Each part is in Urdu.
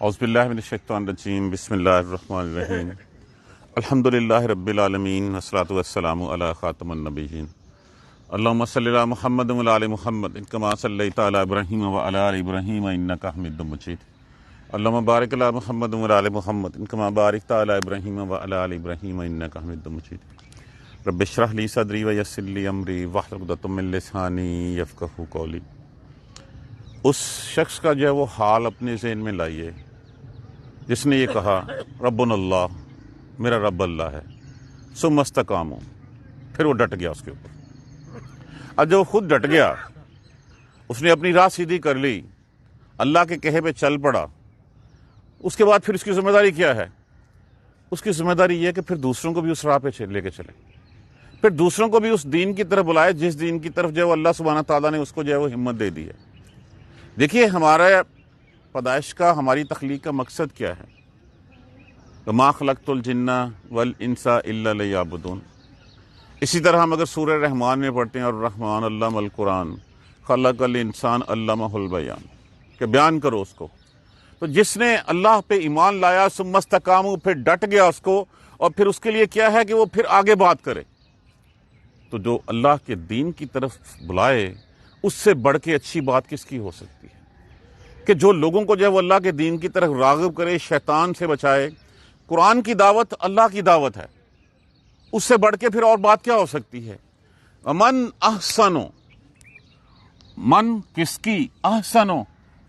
اعوذ باللہ من الشیطان الرجیم بسم اللہ الرحمن الرحیم الحمدللہ رب العالمین والصلاۃ والسلام علی خاتم النبیین اللہم صلی علی محمد وعلی آل محمد کما صلیت علی ابراہیم وعلی آل ابراہیم انک حمید مجید اللہم بارک علی محمد وعلی آل محمد کما بارکت علی ابراہیم وعلی آل ابراہیم انک حمید مجید رب اشرح لی صدری ویسر لی امری واحلل عقدۃ من لسانی یفقہوا قولی۔ اس شخص کا جو ہے وہ حال اپنے ذہن میں لائیے جس نے یہ کہا ربنا اللہ، میرا رب اللہ ہے، ثم استقاموا، پھر وہ ڈٹ گیا اس کے اوپر۔ اب جب وہ خود ڈٹ گیا، اس نے اپنی راہ سیدھی کر لی، اللہ کے کہے پہ چل پڑا، اس کے بعد پھر اس کی ذمہ داری کیا ہے؟ اس کی ذمہ داری یہ ہے کہ پھر دوسروں کو بھی اس راہ پہ لے کے چلے، پھر دوسروں کو بھی اس دین کی طرف بلائے جس دین کی طرف جو ہے وہ اللہ سبحانہ تعالیٰ نے اس کو جو ہے وہ ہمت دے دی ہے۔ دیکھیے ہمارا پیدائش کا، ہماری تخلیق کا مقصد کیا ہے؟ وَمَا خَلَقْتُ الْجِنَّ وَالْإِنسَ إِلَّا لِيَعْبُدُونِ۔ اسی طرح ہم اگر سورہ رحمان میں پڑھتے ہیں اور الرحمن علم القرآن خلق الانسان علمہ البیان، کہ بیان کرو اس کو، تو جس نے اللہ پہ ایمان لایا ثم استقاموا، پھر ڈٹ گیا اس کو، اور پھر اس کے لیے کیا ہے کہ وہ پھر آگے بات کرے۔ تو جو اللہ کے دین کی طرف بلائے، اس سے بڑھ کے اچھی بات کس کی ہو سکتی ہے کہ جو لوگوں کو جو ہے وہ اللہ کے دین کی طرف راغب کرے، شیطان سے بچائے۔ قرآن کی دعوت اللہ کی دعوت ہے، اس سے بڑھ کے پھر اور بات کیا ہو سکتی ہے؟ من احسنو، من کس کی، احسنو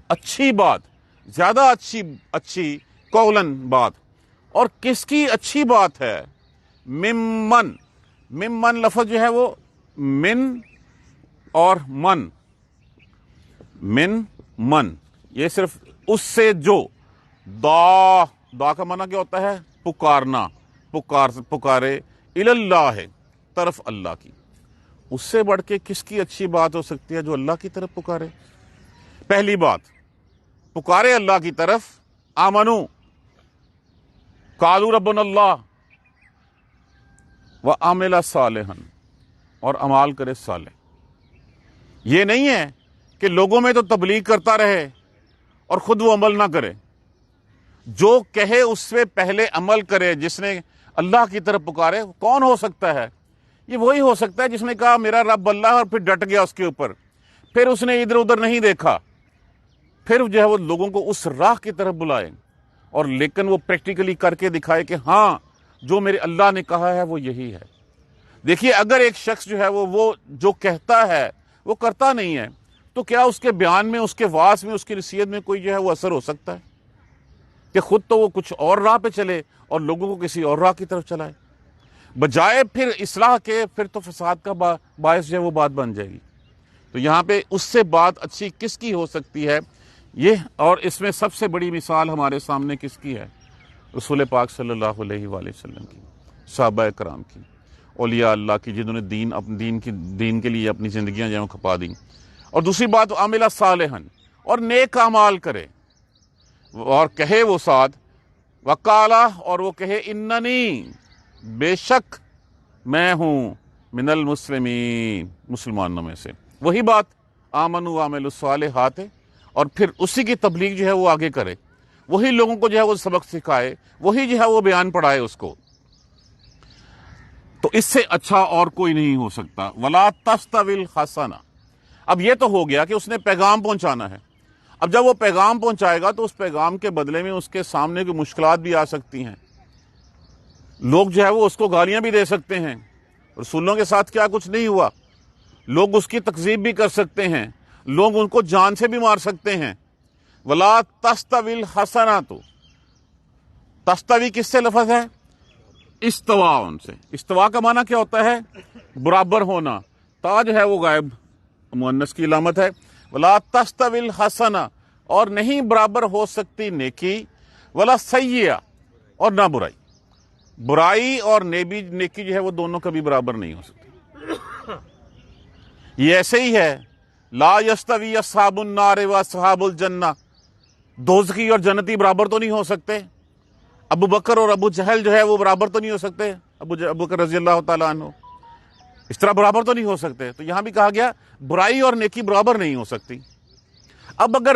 اچھی بات، زیادہ اچھی قولن بات، اور کس کی اچھی بات ہے؟ ممن، ممن لفظ جو ہے وہ من اور من یہ صرف اس سے جو، دا کا معنی کیا ہوتا ہے؟ پکارنا، پکارے اللہ ہے، طرف اللہ کی۔ اس سے بڑھ کے کس کی اچھی بات ہو سکتی ہے جو اللہ کی طرف پکارے؟ پہلی بات، پکارے اللہ کی طرف، آمنو، قالوا ربنا اللہ، وعمل صالحا، اور عمال کرے صالح۔ یہ نہیں ہے کہ لوگوں میں تو تبلیغ کرتا رہے اور خود وہ عمل نہ کرے۔ جو کہے اس سے پہلے عمل کرے، جس نے اللہ کی طرف پکارے۔ کون ہو سکتا ہے؟ یہ وہی ہو سکتا ہے جس نے کہا میرا رب اللہ ہے، اور پھر ڈٹ گیا اس کے اوپر، پھر اس نے ادھر ادھر نہیں دیکھا، پھر جو ہے وہ لوگوں کو اس راہ کی طرف بلائے، اور لیکن وہ پریکٹیکلی کر کے دکھائے کہ ہاں جو میرے اللہ نے کہا ہے وہ یہی ہے۔ دیکھیے اگر ایک شخص جو ہے وہ جو کہتا ہے وہ کرتا نہیں ہے، تو کیا اس کے بیان میں، اس کے واعظ میں، اس کی نصیحت میں کوئی جو ہے وہ اثر ہو سکتا ہے؟ کہ خود تو وہ کچھ اور راہ پہ چلے اور لوگوں کو کسی اور راہ کی طرف چلائے، بجائے پھر اصلاح کے، پھر تو فساد کا باعث جو ہے وہ بات بن جائے گی۔ تو یہاں پہ اس سے بات اچھی کس کی ہو سکتی ہے یہ، اور اس میں سب سے بڑی مثال ہمارے سامنے کس کی ہے؟ رسول پاک صلی اللہ علیہ وآلہ وسلم کی، صحابہ کرام کی، اولیاء اللہ کی، جنہوں نے اپنے دین کے لیے اپنی زندگیاں جو ہیں کھپا دیں۔ اور دوسری بات، عاملہ صالحا، اور نیک اعمال کرے، اور کہے وہ ساتھ وقالا، اور وہ کہے اننی، بے شک میں ہوں، من المسلمین، مسلمانوں میں سے۔ وہی بات آمنوا وعملوا الصالحات، اور پھر اسی کی تبلیغ جو ہے وہ آگے کرے، وہی لوگوں کو جو ہے وہ سبق سکھائے، وہی جو ہے وہ بیان پڑھائے اس کو۔ تو اس سے اچھا اور کوئی نہیں ہو سکتا۔ ولا تستوی الحسنہ، اب یہ تو ہو گیا کہ اس نے پیغام پہنچانا ہے۔ اب جب وہ پیغام پہنچائے گا تو اس پیغام کے بدلے میں اس کے سامنے کوئی مشکلات بھی آ سکتی ہیں، لوگ جو ہے وہ اس کو گالیاں بھی دے سکتے ہیں۔ رسولوں کے ساتھ کیا کچھ نہیں ہوا، لوگ اس کی تکذیب بھی کر سکتے ہیں، لوگ ان کو جان سے بھی مار سکتے ہیں۔ ولا تستوی الحسنۃ، تستوی کس سے لفظ ہے؟ استوا، ان سے۔ استوا کا معنی کیا ہوتا ہے؟ برابر ہونا۔ تا جو ہے وہ غائب مؤنث کی علامت ہے۔ ولا تستوی الحسنہ، اور نہیں برابر ہو سکتی نیکی، ولا سیئہ، اور نہ برائی۔ برائی اور نیکی جو ہے وہ دونوں کبھی برابر نہیں ہو سکتی۔ یہ ایسے ہی ہے، لا یستوی اصحاب النار و اصحاب الجنہ، دوزخی اور جنتی برابر تو نہیں ہو سکتے۔ ابو بکر اور ابو جہل جو ہے وہ برابر تو نہیں ہو سکتے، ابو بکر رضی اللہ تعالیٰ عنہ اس طرح برابر تو نہیں ہو سکتے۔ تو یہاں بھی کہا گیا برائی اور نیکی برابر نہیں ہو سکتی۔ اب اگر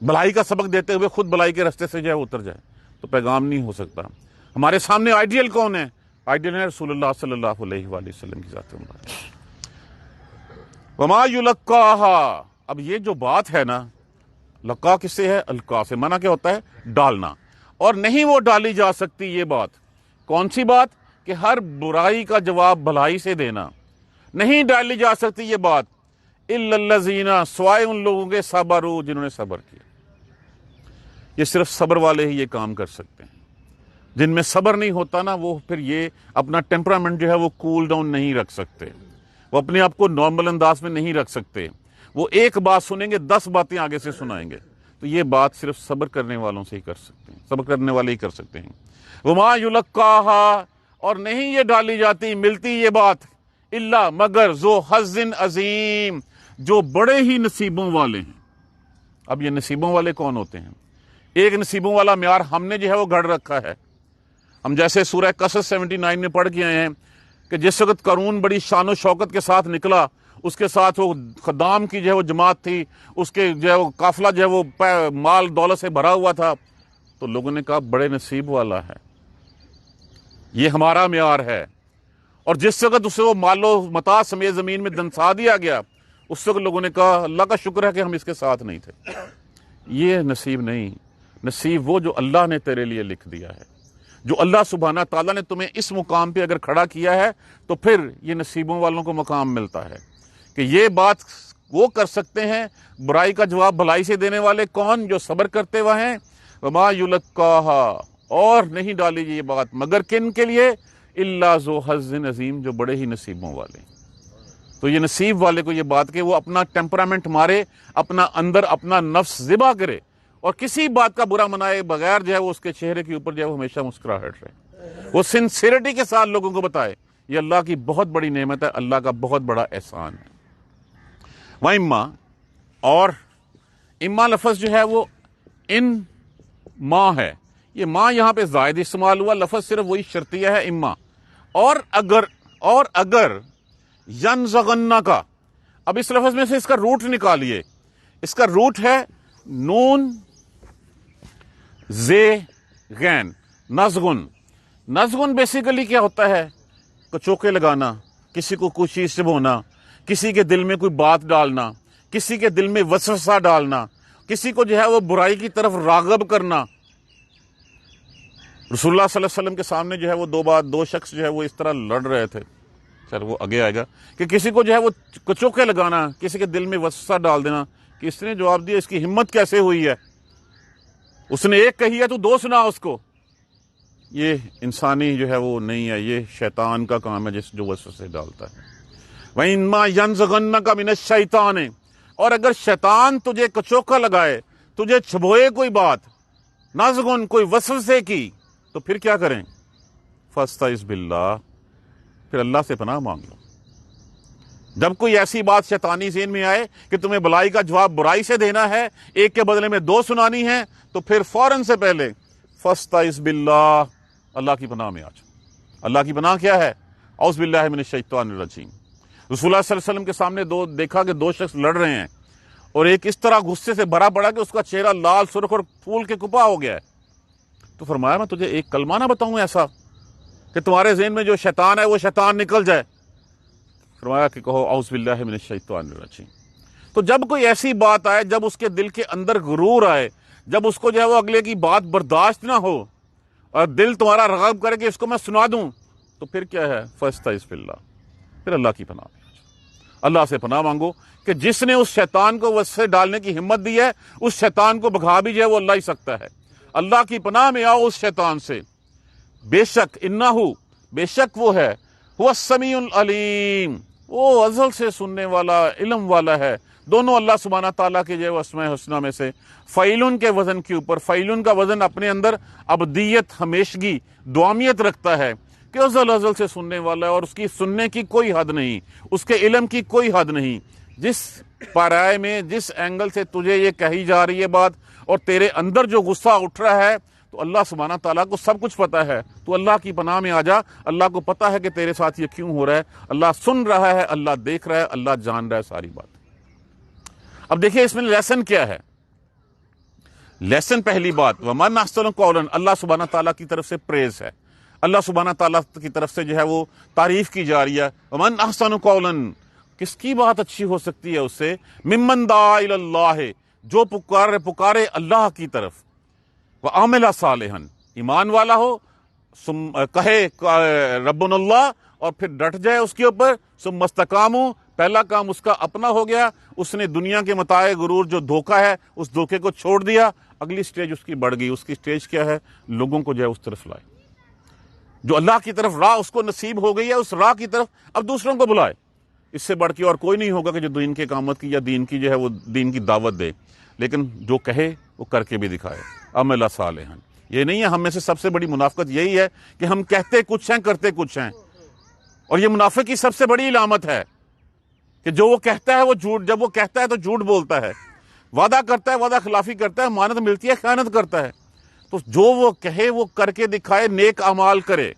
بھلائی کا سبق دیتے ہوئے خود بھلائی کے راستے سے جو ہے اتر جائے تو پیغام نہیں ہو سکتا۔ ہمارے سامنے آئیڈیل کون ہے؟ آئیڈیل ہے رسول اللہ صلی اللہ علیہ وآلہ وسلم کی ذات مبارک۔ وما یلقاها، اب یہ جو بات ہے نا، لقا کس سے ہے؟ القا سے۔ معنی کیا ہوتا ہے؟ ڈالنا، اور نہیں وہ ڈالی جا سکتی یہ بات۔ کون سی بات؟ کہ ہر برائی کا جواب بھلائی سے دینا، نہیں ڈالی جا سکتی یہ بات الا الذین، سوائے ان لوگوں کے صبروا، جنہوں نے صبر کیا۔ یہ صرف صبر والے ہی یہ کام کر سکتے ہیں۔ جن میں صبر نہیں ہوتا نا، وہ پھر یہ اپنا ٹیمپرامنٹ جو ہے وہ کول ڈاؤن نہیں رکھ سکتے، وہ اپنے آپ کو نارمل انداز میں نہیں رکھ سکتے۔ وہ ایک بات سنیں گے 10 باتیں آگے سے سنائیں گے۔ تو یہ بات صرف صبر کرنے والوں سے ہی کر سکتے ہیں، صبر کرنے والے ہی کر سکتے ہیں۔ وما یلقاها، اور نہیں یہ ڈالی جاتی، ملتی یہ بات، الا مگر ذو حظ عظیم، جو بڑے ہی نصیبوں والے ہیں۔ اب یہ نصیبوں والے کون ہوتے ہیں؟ ایک نصیبوں والا معیار ہم نے جو ہے وہ گھڑ رکھا ہے۔ ہم جیسے سورہ قصص 79 میں پڑھ کے آئے ہیں کہ جس وقت قارون بڑی شان و شوکت کے ساتھ نکلا، اس کے ساتھ وہ خدام کی جو ہے وہ جماعت تھی، اس کے جو ہے وہ قافلہ جو ہے وہ مال دولت سے بھرا ہوا تھا، تو لوگوں نے کہا بڑے نصیب والا ہے، یہ ہمارا معیار ہے۔ اور جس وقت اسے وہ مال و متاع سمیت زمین میں دنسا دیا گیا، اس وقت لوگوں نے کہا اللہ کا شکر ہے کہ ہم اس کے ساتھ نہیں تھے۔ یہ نصیب نہیں، نصیب وہ جو اللہ نے تیرے لیے لکھ دیا ہے۔ جو اللہ سبحانہ تعالیٰ نے تمہیں اس مقام پہ اگر کھڑا کیا ہے تو پھر یہ نصیبوں والوں کو مقام ملتا ہے کہ یہ بات وہ کر سکتے ہیں۔ برائی کا جواب بھلائی سے دینے والے کون؟ جو صبر کرتے ہوئے ہیں۔ وما یلقاها، اور نہیں ڈالی یہ بات مگر کن کے لیے؟ الا ذو حظ عظیم، جو بڑے ہی نصیبوں والے۔ تو یہ نصیب والے کو یہ بات کہ وہ اپنا ٹیمپرامنٹ مارے، اپنا اندر اپنا نفس ذبح کرے، اور کسی بات کا برا منائے بغیر جو ہے وہ اس کے چہرے کے اوپر جو ہے وہ ہمیشہ مسکراہٹ رہے، وہ سنسیئرٹی کے ساتھ لوگوں کو بتائے۔ یہ اللہ کی بہت بڑی نعمت ہے، اللہ کا بہت بڑا احسان ہے۔ وَإِمَّا، اور اما لفظ جو ہے وہ ان ماں ہے، یہ ماں یہاں پہ زائد استعمال ہوا، لفظ صرف وہی شرطیہ ہے اما۔ اور اگر ینزغن کا، اب اس لفظ میں سے اس کا روٹ نکالیے، اس کا روٹ ہے نون زے غین، نزغن۔ نزغن بیسیکلی کیا ہوتا ہے؟ کچوکے لگانا، کسی کو کوئی چیز چبھونا، کسی کے دل میں کوئی بات ڈالنا، کسی کے دل میں وسوسہ ڈالنا، کسی کو جو ہے وہ برائی کی طرف راغب کرنا۔ رسول اللہ صلی اللہ علیہ وسلم کے سامنے جو ہے وہ دو شخص جو ہے وہ اس طرح لڑ رہے تھے، سر وہ آگے آئے گا، کہ کسی کو جو ہے وہ کچوکے لگانا، کسی کے دل میں وسوسہ ڈال دینا، کہ اس نے جواب دیا اس کی ہمت کیسے ہوئی ہے، اس نے ایک کہی ہے تو 2 سنا اس کو۔ یہ انسانی جو ہے وہ نہیں ہے، یہ شیطان کا کام ہے جو وسوسے ڈالتا ہے۔ وَإِمَّا يَنزَغَنَّكَ مِنَ الشَّيْطَانِ، اور اگر شیطان تجھے کچوکا لگائے، تجھے چھبوئے کوئی بات، نازغن کوئی وسوسے کی، تو پھر کیا کریں؟ فَاسْتَعِذْ بِاللَّهِ، پھر اللہ سے پناہ مانگ لو۔ جب کوئی ایسی بات شیطانی ذہن میں آئے کہ تمہیں بلائی کا جواب برائی سے دینا ہے، ایک کے بدلے میں 2 سنانی ہے، تو پھر فوراً سے پہلے فَاسْتَعِذْ بِاللَّهِ، اللہ کی پناہ میں آ جاؤ۔ اللہ کی پناہ کیا ہے؟ اعوذ باللہ من الشیطان الرجیم۔ رسول اللہ صلی اللہ علیہ وسلم کے سامنے دیکھا کہ 2 شخص لڑ رہے ہیں، اور ایک اس طرح غصے سے بھرا پڑا کہ اس کا چہرہ لال سرخ اور پھول کے کپا ہو گیا ہے۔ تو فرمایا میں تجھے ایک کلمہ نہ بتاؤں ایسا کہ تمہارے ذہن میں جو شیطان ہے وہ شیطان نکل جائے؟ فرمایا کہ کہو اعوذ باللہ من الشیطان الرجیم۔ تو جب کوئی ایسی بات آئے، جب اس کے دل کے اندر غرور آئے، جب اس کو جو ہے وہ اگلے کی بات برداشت نہ ہو، اور دل تمہارا رغب کرے کہ اس کو میں سنا دوں، تو پھر کیا ہے؟ فاستعذ باللہ، پھر اللہ کی پناہ میں اللہ سے پناہ مانگو کہ جس نے اس شیطان کو وسوسے ڈالنے کی ہمت دی ہے، اس شیطان کو بھگا بھی جائے وہ اللہ ہی سکتا ہے۔ اللہ کی پناہ میں آؤ اس شیطان سے۔ بے شک انہو، بے شک وہ ہے، هو السمیع العلیم، وہ ازل سے سننے والا، علم والا ہے۔ دونوں اللہ سبحانہ تعالیٰ کے جو اسماء حسنہ میں سے فعیلن کے وزن کے اوپر، فعیلن کا وزن اپنے اندر ابدیت، ہمیشگی، دوامیت رکھتا ہے کہ ازل سے سننے والا ہے، اور اس کی سننے کی کوئی حد نہیں، اس کے علم کی کوئی حد نہیں۔ جس پارائے میں، جس اینگل سے تجھے یہ کہی جا رہی ہے بات، اور تیرے اندر جو غصہ اٹھ رہا ہے، تو اللہ سبحانہ تعالیٰ کو سب کچھ پتا ہے۔ تو اللہ کی پناہ میں آ جا، اللہ کو پتا ہے کہ تیرے ساتھ یہ کیوں ہو رہا ہے، اللہ سن رہا ہے، اللہ دیکھ رہا ہے، اللہ جان رہا ہے ساری بات۔ اب دیکھیں اس میں لیسن کیا ہے؟ لیسن پہلی بات، وَمَنْ أَحْسَنُ قَوْلًا، اللہ سبحانہ تعالیٰ کی طرف سے پریز ہے، اللہ سبحانہ تعالیٰ کی طرف سے جو ہے وہ تعریف کی جا رہی ہے. وَمَنْ أَحْسَنُ قَوْلًا، کس کی بات اچھی ہو سکتی ہے اس سے؟ مِمَّنْ دَعَا إِلَى اللَّهِ، جو پکارے اللہ کی طرف، وَعَمِلَ صَالِحًا، ایمان والا ہو، کہے ربنا اللہ اور پھر ڈٹ جائے اس کے اوپر، ثم استقاموا، پہلا کام اس کا اپنا ہو گیا، اس نے دنیا کے متاع غرور جو دھوکہ ہے اس دھوکے کو چھوڑ دیا، اگلی سٹیج اس کی بڑھ گئی. اس کی سٹیج کیا ہے؟ لوگوں کو جو ہے اس طرف لائے، جو اللہ کی طرف راہ اس کو نصیب ہو گئی ہے اس راہ کی طرف اب دوسروں کو بلائے. اس سے بڑھ کے اور کوئی نہیں ہوگا کہ جو دین کی اقامت کی یا دین کی جو ہے وہ دین کی دعوت دے، لیکن جو کہے وہ کر کے بھی دکھائے. عمل صالحا، یہ نہیں ہے. ہم میں سے سب سے بڑی منافقت یہی ہے کہ ہم کہتے کچھ ہیں کرتے کچھ ہیں، اور یہ منافق کی سب سے بڑی علامت ہے کہ جو وہ کہتا ہے وہ جھوٹ، جب وہ کہتا ہے تو جھوٹ بولتا ہے، وعدہ کرتا ہے وعدہ خلافی کرتا ہے، امانت ملتی ہے خیانت کرتا ہے. تو جو وہ کہے وہ کر کے دکھائے، نیک اعمال کرے.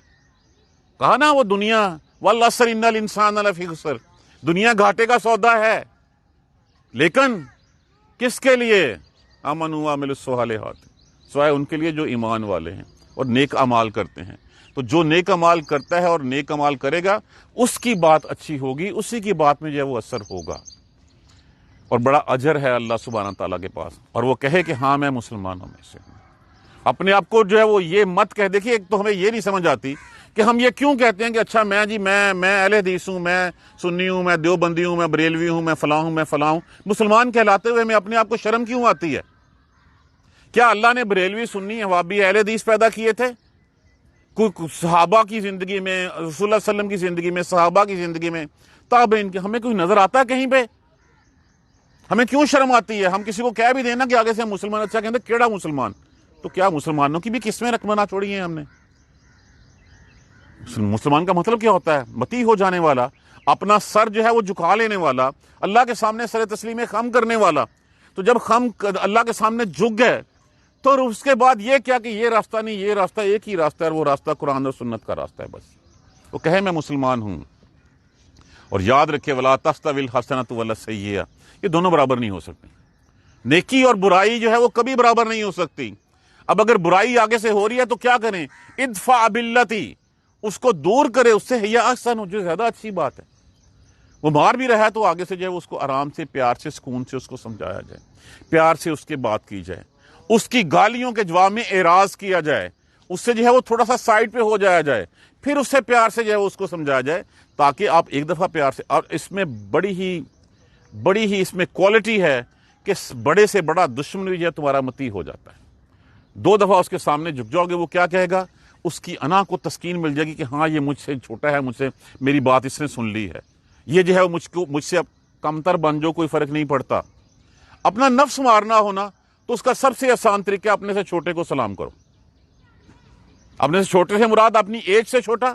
کہا نا وہ دنیا والعصر ان الانسان لفی خسر، دنیا گھاٹے کا سودا ہے، لیکن کس کے لیے؟ آمنوا وعملوا الصالحات، سوائے ان کے لیے جو ایمان والے ہیں اور نیک اعمال کرتے ہیں. تو جو نیک اعمال کرتا ہے اور نیک اعمال کرے گا اس کی بات اچھی ہوگی، اسی کی بات میں جو ہے وہ اثر ہوگا، اور بڑا اجر ہے اللہ سبحانہ تعالیٰ کے پاس. اور وہ کہے کہ ہاں میں مسلمانوں میں سے ہوں. اپنے آپ کو جو ہے وہ یہ مت کہہ. دیکھیے ایک تو ہمیں یہ نہیں سمجھ آتی کہ ہم یہ کیوں کہتے ہیں کہ اچھا میں اہل حدیث ہوں، میں سنی ہوں، میں دیوبندی ہوں، میں بریلوی ہوں، میں فلاں ہوں، میں فلاں ہوں. مسلمان کہلاتے ہوئے ہمیں اپنے آپ کو شرم کیوں آتی ہے؟ کیا اللہ نے بریلوی، سنی، وہابی، اہل حدیث پیدا کیے تھے؟ کوئی صحابہ کی زندگی میں، رسول اللہ صلی اللہ علیہ وسلم کی زندگی میں، صحابہ کی زندگی میں، تابعین کی، ہمیں کوئی نظر آتا ہے کہیں پہ؟ ہمیں کیوں شرم آتی ہے؟ ہم کسی کو کہہ بھی دینا کہ آگے سے ہم مسلمان، اچھا کہتے کیڑا مسلمان؟ تو کیا مسلمانوں کی بھی قسمیں رقمنا چھوڑی ہیں ہم نے؟ مسلمان کا مطلب کیا ہوتا ہے؟ مطیع ہو جانے والا، اپنا سر جو ہے وہ جھکا لینے والا، اللہ کے سامنے سر تسلیم خم کرنے والا. تو جب خم اللہ کے سامنے جھک گئے تو اس کے بعد یہ کیا کہ یہ راستہ نہیں، یہ راستہ ایک ہی راستہ ہے، وہ راستہ قرآن اور سنت کا راستہ ہے. بس وہ کہے میں مسلمان ہوں. اور یاد رکھے ولا تستوی الحسنۃ ولا السیئۃ، یہ دونوں برابر نہیں ہو سکتے. نیکی اور برائی جو ہے وہ کبھی برابر نہیں ہو سکتی. اب اگر برائی آگے سے ہو رہی ہے تو کیا کریں؟ ادفع باللتی، اس کو دور کرے، اس سے ہی احسن، جو زیادہ اچھی بات ہے. وہ مار بھی رہا ہے تو آگے سے جو ہے اس کو آرام سے، پیار سے، سکون سے اس کو سمجھایا جائے، پیار سے اس کے بات کی جائے، اس کی گالیوں کے جواب میں اعراض کیا جائے، اس سے جو ہے وہ تھوڑا سا سائڈ پہ ہو جایا جائے، پھر اس سے پیار سے جو ہے اس کو سمجھایا جائے، تاکہ آپ ایک دفعہ پیار سے. اور اس میں بڑی ہی اس میں کوالٹی ہے کہ بڑے سے بڑا دشمن بھی جو ہے تمہارا مطیع ہو جاتا ہے. 2 دفعہ اس کے سامنے جھک جاؤ گے، وہ کیا کہے گا؟ اس کی انا کو تسکین مل جائے گی کہ ہاں یہ مجھ سے چھوٹا ہے، مجھ سے میری بات اس نے سن لی ہے، یہ جو ہے مجھ سے اب کمتر بن جو، کوئی فرق نہیں پڑتا. اپنا نفس مارنا ہونا تو اس کا سب سے آسان طریقہ اپنے سے چھوٹے کو سلام کرو. اپنے سے چھوٹے سے مراد اپنی ایج سے چھوٹا،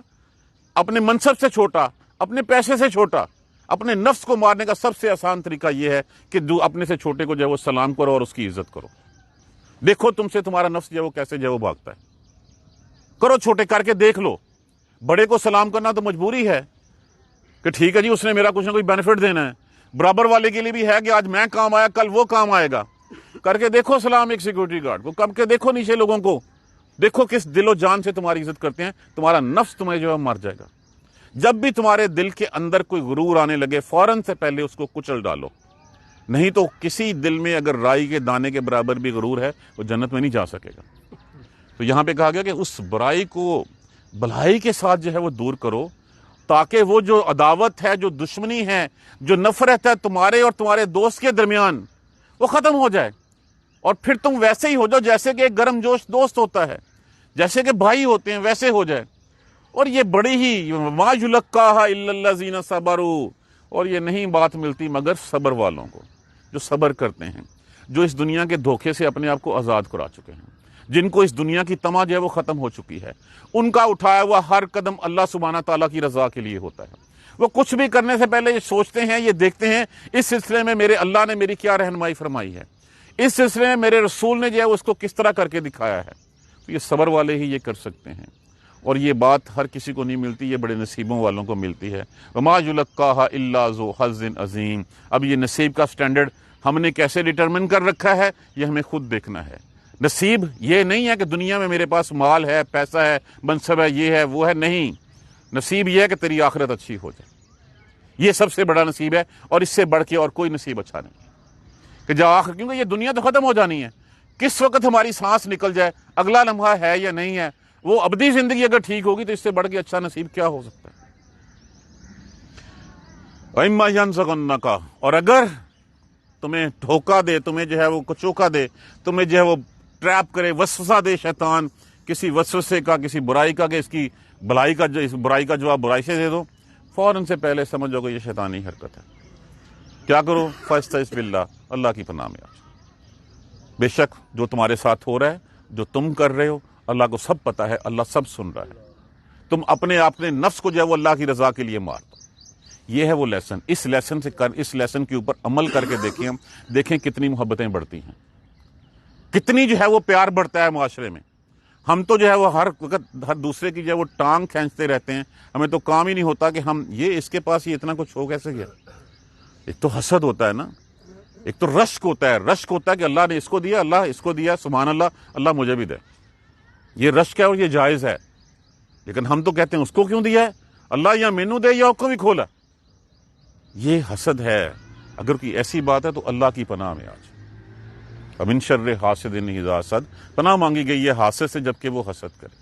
اپنے منصب سے چھوٹا، اپنے پیسے سے چھوٹا. اپنے نفس کو مارنے کا سب سے آسان طریقہ یہ ہے کہ جو اپنے سے چھوٹے کو جو ہے وہ سلام کرو اور اس کی عزت کرو. دیکھو تم سے تمہارا نفس جو ہے وہ کیسے جو ہے وہ بھاگتا ہے. کرو چھوٹے کر کے دیکھ لو. بڑے کو سلام کرنا تو مجبوری ہے کہ ٹھیک ہے جی اس نے میرا کچھ نہ کوئی بینیفٹ دینا ہے. برابر والے کے لیے بھی ہے کہ آج میں کام آیا کل وہ کام آئے گا. کر کے دیکھو سلام ایک سیکورٹی گارڈ کو، کر کے دیکھو نیچے لوگوں کو، دیکھو کس دل و جان سے تمہاری عزت کرتے ہیں. تمہارا نفس تمہیں جو ہے مر جائے گا. جب بھی تمہارے دل کے اندر کوئی غرور آنے لگے فوراً سے پہلے اس کو کچل ڈالو، نہیں تو کسی دل میں اگر رائی کے دانے کے برابر بھی غرور ہے وہ جنت میں نہیں جا سکے گا. تو یہاں پہ کہا گیا کہ اس برائی کو بھلائی کے ساتھ جو ہے وہ دور کرو، تاکہ وہ جو عداوت ہے، جو دشمنی ہے، جو نفرت ہے تمہارے اور تمہارے دوست کے درمیان، وہ ختم ہو جائے. اور پھر تم ویسے ہی ہو جاؤ جیسے کہ ایک گرم جوش دوست ہوتا ہے، جیسے کہ بھائی ہوتے ہیں، ویسے ہو جائے. اور یہ بڑی ہی ما یلقاها الا الذین صبروا، اور یہ نہیں بات ملتی مگر صبر والوں کو، جو صبر کرتے ہیں، جو اس دنیا کے دھوکے سے اپنے آپ کو آزاد کرا چکے ہیں، جن کو اس دنیا کی طمع جو ہے وہ ختم ہو چکی ہے. ان کا اٹھایا ہوا ہر قدم اللہ سبحانہ تعالیٰ کی رضا کے لیے ہوتا ہے. وہ کچھ بھی کرنے سے پہلے یہ سوچتے ہیں، یہ دیکھتے ہیں اس سلسلے میں میرے اللہ نے میری کیا رہنمائی فرمائی ہے، اس سلسلے میں میرے رسول نے جو ہے اس کو کس طرح کر کے دکھایا ہے. تو یہ صبر والے ہی یہ کر سکتے ہیں، اور یہ بات ہر کسی کو نہیں ملتی، یہ بڑے نصیبوں والوں کو ملتی ہے. وما یلقاها الا ذو حظ عظیم. اب یہ نصیب کا سٹینڈرڈ ہم نے کیسے ڈٹرمن کر رکھا ہے، یہ ہمیں خود دیکھنا ہے. نصیب یہ نہیں ہے کہ دنیا میں میرے پاس مال ہے، پیسہ ہے، منصب ہے، یہ ہے وہ ہے، نہیں، نصیب یہ ہے کہ تیری آخرت اچھی ہو جائے، یہ سب سے بڑا نصیب ہے، اور اس سے بڑھ کے اور کوئی نصیب اچھا نہیں کہ جا آخر، کیونکہ یہ دنیا تو ختم ہو جانی ہے، کس وقت ہماری سانس نکل جائے، اگلا لمحہ ہے یا نہیں ہے، وہ ابدی زندگی اگر ٹھیک ہوگی تو اس سے بڑھ کے اچھا نصیب کیا ہو سکتا ہے۔ وَإِمَّا يَنزَغَنَّكَ، اور اگر تمہیں دھوکہ دے، تمہیں جو ہے وہ کچوکا دے، تمہیں جو ہے وہ ٹریپ کرے، وسوسہ دے شیطان، کسی وسوسے کا، کسی برائی کا، کہ اس کی بھلائی کا، اس برائی کا جواب برائی سے دے دو، فوراً سے پہلے سمجھ جاؤ کہ یہ شیطانی حرکت ہے۔ کیا کرو؟ فَاسْتَعِذْ بِاللَّہ، اللہ کی پناہ میں آ جاؤ۔ بے شک جو تمہارے ساتھ ہو رہا ہے، جو تم کر رہے ہو، اللہ کو سب پتہ ہے، اللہ سب سن رہا ہے۔ تم اپنے نفس کو جو ہے وہ اللہ کی رضا کے لیے مار دو۔ یہ ہے وہ لیسن، اس لیسن کے اوپر عمل کر کے دیکھیں، ہم دیکھیں کتنی محبتیں بڑھتی ہیں، کتنی جو ہے وہ پیار بڑھتا ہے معاشرے میں۔ ہم تو جو ہے وہ ہر وقت ہر دوسرے کی جو ہے وہ ٹانگ کھینچتے رہتے ہیں، ہمیں تو کام ہی نہیں ہوتا کہ ہم یہ اس کے پاس یہ اتنا کچھ ہو کیسے گیا۔ ایک تو حسد ہوتا ہے نا، ایک تو رشک ہوتا ہے کہ اللہ نے اس کو دیا، اللہ اس کو دیا، سبحان اللہ، اللہ مجھے بھی دے۔ یہ رشک ہے اور یہ جائز ہے، لیکن ہم تو کہتے ہیں اس کو کیوں دیا ہے اللہ، یا مینو دے یا اس کو بھی کھولا۔ یہ حسد ہے۔ اگر کوئی ایسی بات ہے تو اللہ کی پناہ میں آ جائے۔ وَمِن شَرِّ حَاسِدٍ إِذَا حَسَدَ، پناہ مانگی گئی ہے حاسد سے جبکہ وہ حسد کرے۔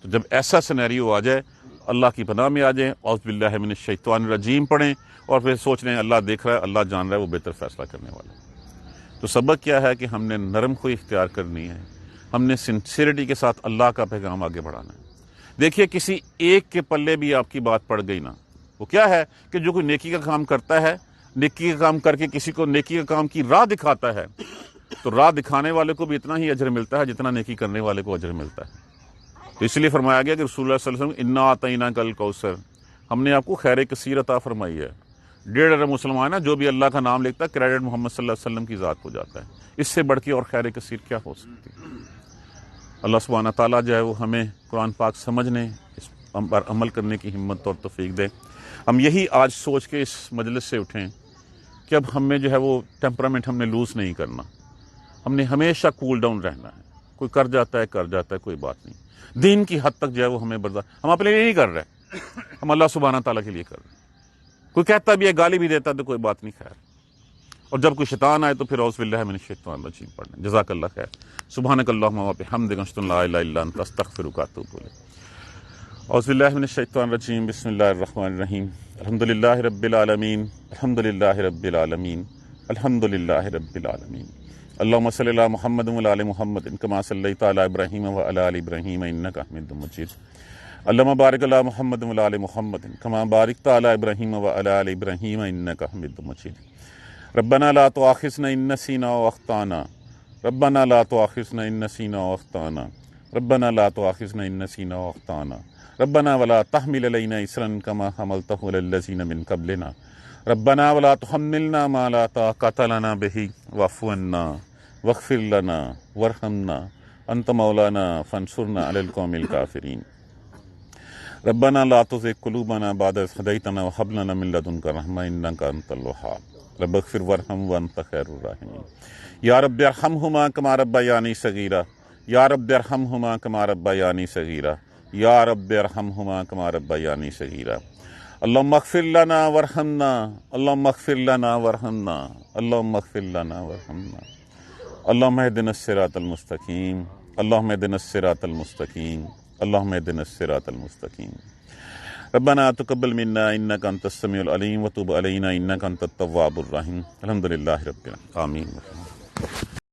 تو جب ایسا سینیریو آ جائے، اللہ کی پناہ میں آ جائیں، اعوذ باللہ من الشیطان الرجیم پڑھیں، اور پھر سوچ رہے ہیں اللہ دیکھ رہا ہے، اللہ جان رہا ہے، وہ بہتر فیصلہ کرنے والا ہے۔ تو سبق کیا ہے کہ ہم نے نرم خوئی اختیار کرنی ہے، ہم نے سنسیئرٹی کے ساتھ اللہ کا پیغام آگے بڑھانا ہے۔ دیکھیے کسی ایک کے پلے بھی آپ کی بات پڑ گئی نا، وہ کیا ہے کہ جو کوئی نیکی کا کام کرتا ہے، نیکی کا کام کر کے کسی کو نیکی کا کام کی راہ دکھاتا ہے، تو راہ دکھانے والے کو بھی اتنا ہی اجر ملتا ہے جتنا نیکی کرنے والے کو اجر ملتا ہے۔ تو اس لیے فرمایا گیا کہ رسول اللہ صلی اللہ علیہ وسلم انا اعطیناک الکوثر، ہم نے آپ کو خیر کثیر عطا فرمائی ہے۔ 1.5 ارب مسلمان ہے، جو بھی اللہ کا نام لیتا ہے کریڈٹ محمد صلی اللہ علیہ وسلم کی ذات کو جاتا ہے۔ اس سے بڑھ کے اور خیر کثیر کیا ہو سکتی ہے؟ اللہ سبحانہ تعالیٰ جو ہے وہ ہمیں قرآن پاک سمجھنے، اس پر عمل کرنے کی ہمت اور توفیق دے۔ ہم یہی آج سوچ کے اس مجلس سے اٹھیں کہ اب ہمیں جو ہے وہ ٹیمپرامنٹ ہم نے لوز نہیں کرنا، ہم نے ہمیشہ کول ڈاؤن رہنا ہے۔ کوئی کر جاتا ہے کوئی بات نہیں، دین کی حد تک جو ہے وہ ہمیں برداشت، ہم اپنے لیے نہیں کر رہے، ہم اللہ سبحانہ تعالیٰ کے لیے کر رہے ہیں۔ کوئی کہتا بھی ہے، گالی بھی دیتا تو کوئی بات نہیں، خیر۔ اور جب کوئی شیطان آئے تو پھر اعوذ باللہ من الشیطان الرجیم پڑھنا۔ جزاک اللہ خیر۔ سبحانک اللہم و بحمدک، اشہد ان لا الہ الا انت، استغفرک و اتوب الیک۔ اعوذ باللہ من الشیطان الرجیم، بسم اللہ الرحمن الرحیم۔ الحمدللہ رب العالمین، الحمدللہ رب العالمین، الحمدللہ رب العالمین۔ اللہم صلی علی محمد و علی محمد کما صلیت علی ابراہیم و علی آل ابراہیم انک حمید مجید۔ اللہم بارک علی محمد و علی محمد کما بارکت علی ابراہیم و علی آل ابراہیم انک حمید مجید۔ ربنا لا تؤاخذنا ان نسینا واخطانا، ربنا لا تؤاخذنا ان نسینا واخطانا، ربنا لا تؤاخذنا ان نسینا واخطانا، ربنا ولا تحمل علینا اصرا کما حملتہ علی الذین من قبلنا، ربنا ولا تحملنا ما لا طاقۃ لنا به واعف عنا واغفر لنا وارحمنا انت مولانا فانصرنا علی القوم الکافرین۔ ربنا لا تزغ قلوبنا بعد إذ هديتنا وهب لنا من لدنك رحمة إنك أنت الوهاب رب اغفر وارحم وأنت خير الراحمين۔ یا رب ارحمهما كما ربياني صغيرا، یا رب ارحمهما كما ربياني صغيرا، یا رب ارحمهما كما ربياني صغيرا۔ اللهم اغفر لنا وارحمنا، اللهم اغفر لنا وارحمنا، اللهم اغفر لنا وارحمنا۔ اللهم اهدنا الصراط المستقيم، اللهم اهدنا الصراط المستقيم، اللهم اهدنا الصراط المستقيم۔ ربنا تقبل منا انك انت السميع العليم وتب علينا انك انت التواب الرحيم۔ الحمد لله رب العالمين، آمين۔